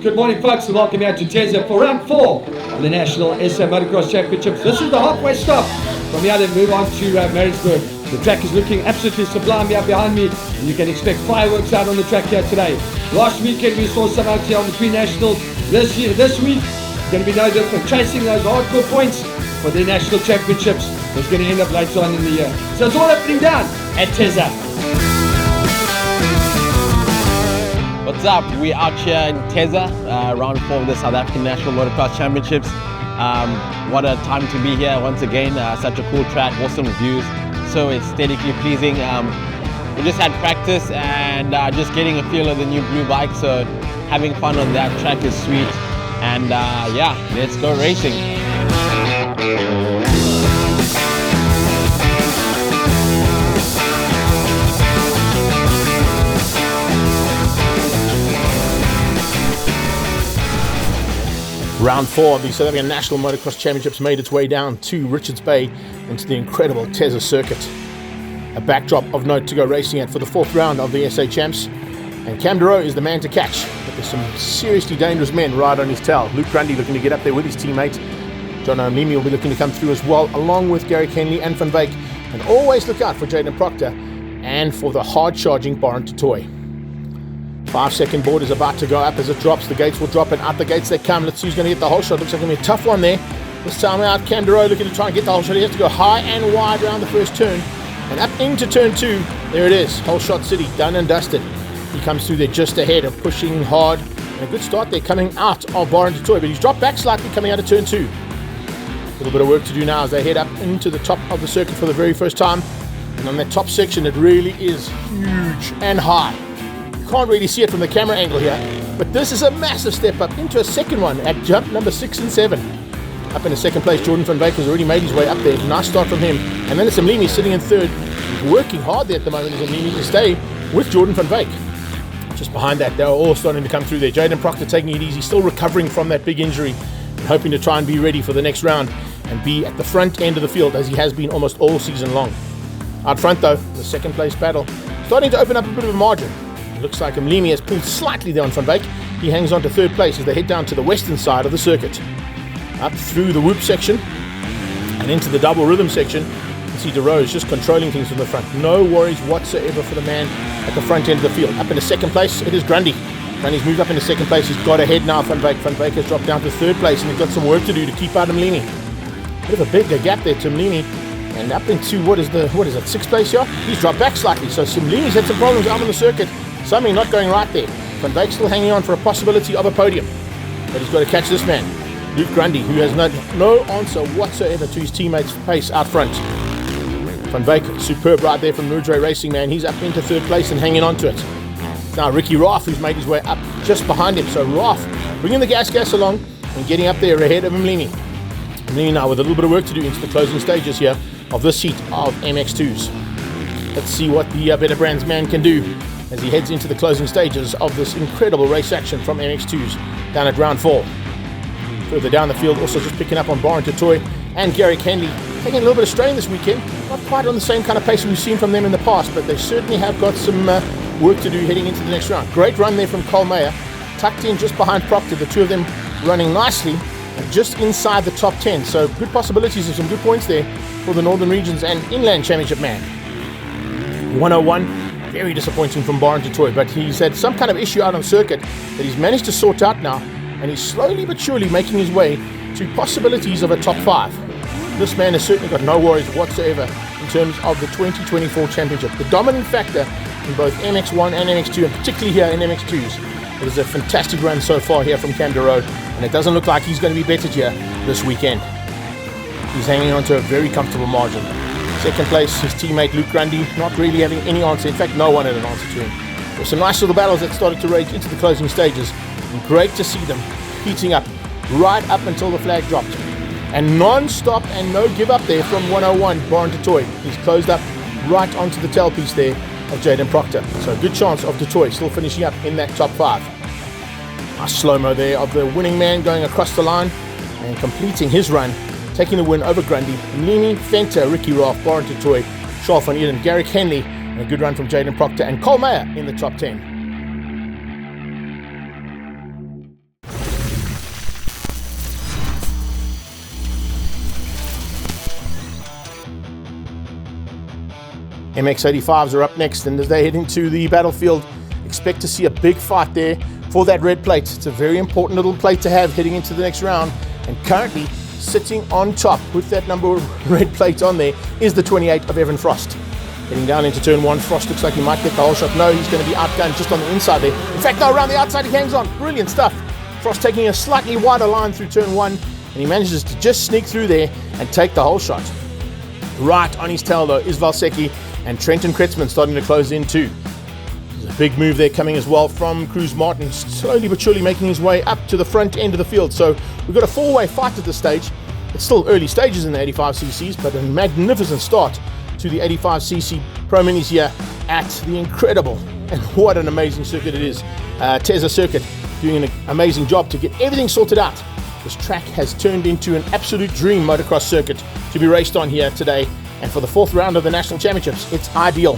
Good morning, folks, and welcome out to Teza for round 4 of the National SA Motocross Championships. This is the halfway stop. From here, then move on to Maritzburg. The track is looking absolutely sublime here behind me, and you can expect fireworks out on the track here today. Last weekend, we saw some out here on the pre-nationals. This week, it's going to be no different. Chasing those hardcore points for the National Championships is going to end up later on in the year. So it's all happening down at Teza. What's up? We're out here in Teza, round 4 of the South African National Motocross Championships. What a time to be here once again. Such a cool track, awesome views, so aesthetically pleasing. We just had practice and just getting a feel of the new blue bike, so having fun on that track is sweet. And yeah, let's go racing. Round 4 of the South African National Motocross Championships made its way down to Richards Bay into the incredible Teza circuit. A backdrop of note to go racing at for the 4th round of the SA Champs. And Cam Duro is the man to catch, but there's some seriously dangerous men right on his tail. Luke Grundy looking to get up there with his teammate. John O'Mimi will be looking to come through as well, along with Gary Kenley and Van Wyk. And always look out for Jaden Proctor and for the hard-charging Baron Totoy. 5-second board is about to go up as it drops. The gates will drop and out the gates they come. Let's see who's going to get the whole shot. Looks like going to be a tough one there. This time out, Cam Duro looking to try and get the whole shot. He has to go high and wide around the first turn and up into turn 2. There it is, whole shot city, done and dusted. He comes through there just ahead of pushing hard. And a good start there coming out of Baron Totoy, but he's dropped back slightly coming out of turn 2. A little bit of work to do now as they head up into the top of the circuit for the very first time. And on that top section, it really is huge and high. Can't really see it from the camera angle here, but this is a massive step up into a second one at jump number 6 and 7. Up in the second place, Jordan Van Wyk has already made his way up there. Nice start from him. And then it's Mlimi sitting in 3rd. He's working hard there at the moment as Mlimi to stay with Jordan Van Wyk. Just behind that, they're all starting to come through there. Jaden Proctor taking it easy, still recovering from that big injury, and hoping to try and be ready for the next round and be at the front end of the field as he has been almost all season long. Out front though, the second place battle starting to open up a bit of a margin. Looks like Mlimi has pulled slightly there on Van Wyk. He hangs on to 3rd place as they head down to the western side of the circuit. Up through the whoop section and into the double rhythm section. You see DeRose just controlling things from the front. No worries whatsoever for the man at the front end of the field. Up in the second place, it is Grundy. Grundy's moved up into second place. He's got ahead now, Van Wyk. Van Wyk has dropped down to 3rd place and he's got some work to do to keep out Mlimi. Bit of a bigger gap there to Mlimi. And up into, what is it, 6th place here? He's dropped back slightly. So Mlimi's had some problems out on the circuit. Something not going right there. Van Wyk still hanging on for a possibility of a podium. But he's got to catch this man, Luke Grundy, who has no answer whatsoever to his teammates' pace out front. Van Wyk, superb right there from Mudre Racing, man. He's up into 3rd place and hanging on to it. Now Ricky Raff, who's made his way up just behind him. So Raff bringing the gas along and getting up there ahead of Mlimi. Mlimi now with a little bit of work to do into the closing stages here of this heat of MX2s. Let's see what the Better Brands man can do as he heads into the closing stages of this incredible race action from MX2s down at round 4. Further down the field, also just picking up on Baron Totoy and Gary Kenley, taking a little bit of strain this weekend. Not quite on the same kind of pace we've seen from them in the past, but they certainly have got some work to do heading into the next round. Great run there from Cole Meyer, tucked in just behind Proctor, the two of them running nicely and just inside the top 10. So good possibilities of some good points there for the Northern Regions and Inland Championship man. 101. Very disappointing from Baron Totoy, but he's had some kind of issue out on circuit that he's managed to sort out now, and he's slowly but surely making his way to possibilities of a top 5. This man has certainly got no worries whatsoever in terms of the 2024 championship. The dominant factor in both MX1 and MX2, and particularly here in MX2s, it is a fantastic run so far here from Cam Duro, and it doesn't look like he's going to be bettered here this weekend. He's hanging on to a very comfortable margin. Second place, his teammate Luke Grundy, not really having any answer. In fact, no one had an answer to him. There were some nice little battles that started to rage into the closing stages. And great to see them heating up right up until the flag dropped. And non-stop and no give up there from 101, Baron Totoy. He's closed up right onto the tailpiece there of Jaden Proctor. So good chance of Totoy still finishing up in that top 5. Nice slow-mo there of the winning man going across the line and completing his run, taking the win over Grundy. Mlimi, Fenter, Ricky Raff, Baron Totoy, Charles van Eden, Gary Kenley, and a good run from Jaden Proctor and Cole Meyer in the top 10. MX85s are up next, and as they head into the battlefield, expect to see a big fight there for that red plate. It's a very important little plate to have heading into the next round, and currently sitting on top with that number red plate on there is the 28 of Evan Frost. Heading down into turn 1, Frost looks like he might get the whole shot. No, he's going to be outgunned just on the inside there. In fact, no, around the outside he hangs on. Brilliant stuff. Frost taking a slightly wider line through turn 1, and he manages to just sneak through there and take the whole shot. Right on his tail though is Valsecki, and Trenton Kretzmann starting to close in too. There's a big move there coming as well from Cruz Martin, slowly but surely making his way up to the front end of the field. So we've got a 4-way fight at this stage. It's still early stages in the 85cc's, but a magnificent start to the 85cc Pro Minis here at the incredible, and what an amazing circuit it is, Teza circuit, doing an amazing job to get everything sorted out. This track has turned into an absolute dream motocross circuit to be raced on here today, and for the 4th round of the National Championships, it's ideal.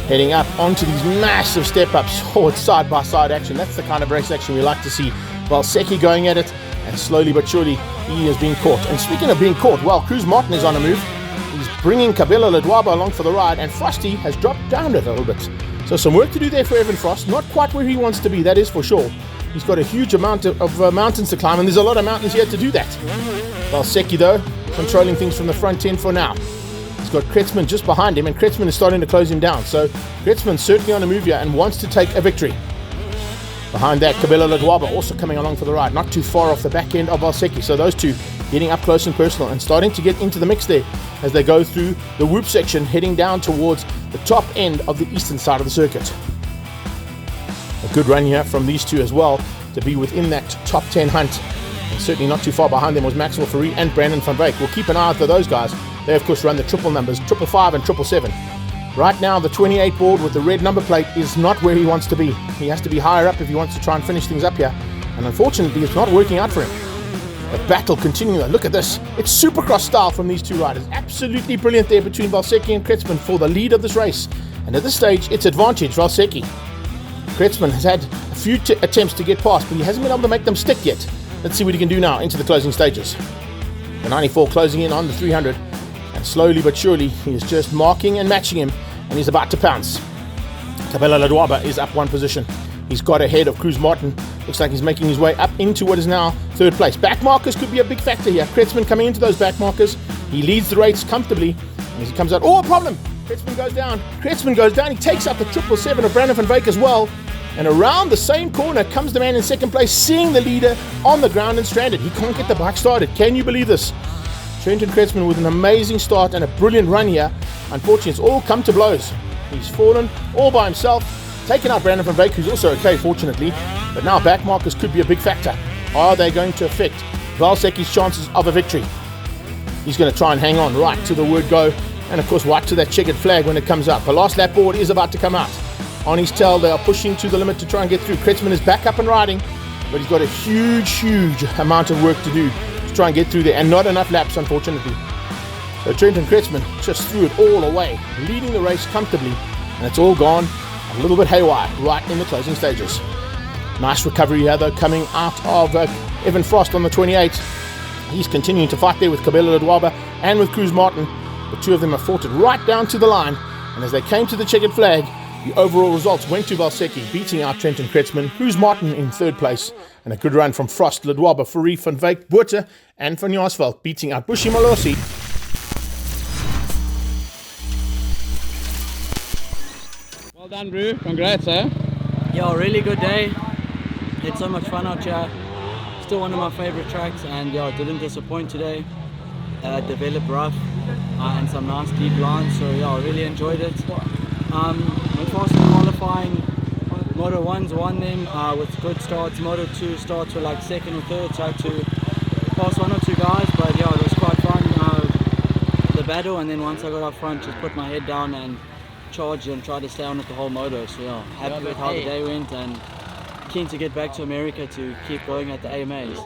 Heading up onto these massive step-ups. Oh, it's side-by-side action. That's the kind of race action we like to see. Valsecki going at it, and slowly but surely he has been caught. And speaking of being caught, well, Cruz Martin is on a move. He's bringing Cabello Ledwaba along for the ride, and Frosty has dropped down a little bit. So some work to do there for Evan Frost. Not quite where he wants to be, that is for sure. He's got a huge amount of mountains to climb, and there's a lot of mountains here to do that. Valsecki, though, controlling things from the front end for now. He's got Kretzmann just behind him, and Kretzmann is starting to close him down. So Kretzmann certainly on a move here and wants to take a victory. Behind that, Cabello Ledwaba also coming along for the ride, not too far off the back end of Valsecki. So those two getting up close and personal and starting to get into the mix there as they go through the whoop section, heading down towards the top end of the eastern side of the circuit. A good run here from these two as well to be within that top 10 hunt. And certainly not too far behind them was Maxwell Fourie and Brandon van Wyk. We'll keep an eye out for those guys. They of course run the triple numbers, 555 and 777. Right now the 28 board with the red number plate is not where he wants to be. He has to be higher up if he wants to try and finish things up here, and unfortunately it's not working out for him. The battle continuing though. Look at this. It's supercross style from these two riders. Absolutely brilliant there between Valsecki and Kretzmann for the lead of this race, and at this stage it's advantage Valsecki. Kretzmann has had a few attempts to get past, but he hasn't been able to make them stick yet. Let's see what he can do now into the closing stages. The 94 closing in on the 300, and slowly but surely he is just marking and matching him, and he's about to pounce. Cabello Ledwaba is up 1 position. He's got ahead of Cruz Martin. Looks like he's making his way up into what is now 3rd place. Back markers could be a big factor here. Kretzmann coming into those back markers. He leads the race comfortably. And as he comes out, oh, a problem! Kretzmann goes down. Kretzmann goes down. He takes out the 777 of Brandon van Wyk as well. And around the same corner comes the man in 2nd place, seeing the leader on the ground and stranded. He can't get the bike started. Can you believe this? Trenton Kretzmann with an amazing start and a brilliant run here. Unfortunately, it's all come to blows. He's fallen all by himself, taken out Brandon van Wyk, who's also okay, fortunately. But now back markers could be a big factor. Are they going to affect Valsecki's chances of a victory? He's going to try and hang on right to the word go, and of course right to that checkered flag when it comes out. The last lap board is about to come out. On his tail, they are pushing to the limit to try and get through. Kretzmann is back up and riding, but he's got a huge amount of work to do to try and get through there, and not enough laps, unfortunately. So Trenton Kretzmann just threw it all away, leading the race comfortably, and it's all gone a little bit haywire right in the closing stages. Nice recovery here, though, coming out of Evan Frost on the 28. He's continuing to fight there with Cabello Ledwaba and with Cruz Martin. The two of them have fought it right down to the line, and as they came to the checkered flag, the overall results went to Valsecki, beating out Trenton Kretzmann, Cruz Martin in 3rd place, and a good run from Frost, Ledwaba, Fourie, van Wyk, Botha, and Van Jaarsveld, beating out Bushi Malosi. Well done, bro. Congrats, eh? Yeah, really good day. Had so much fun out here. Still one of my favorite tracks, and yeah, didn't disappoint today. Developed rough and some nice deep lines, so yeah, I really enjoyed it. Went fast in qualifying. Moto 1's won them with good starts. Moto 2 starts were like 2nd or 3rd, so I had to pass 1 or 2 guys, but yeah, it was quite fun. The battle, and then once I got up front, just put my head down and charged and tried to stay on it the whole moto. So yeah, happy with how the day went and keen to get back to America to keep going at the AMAs.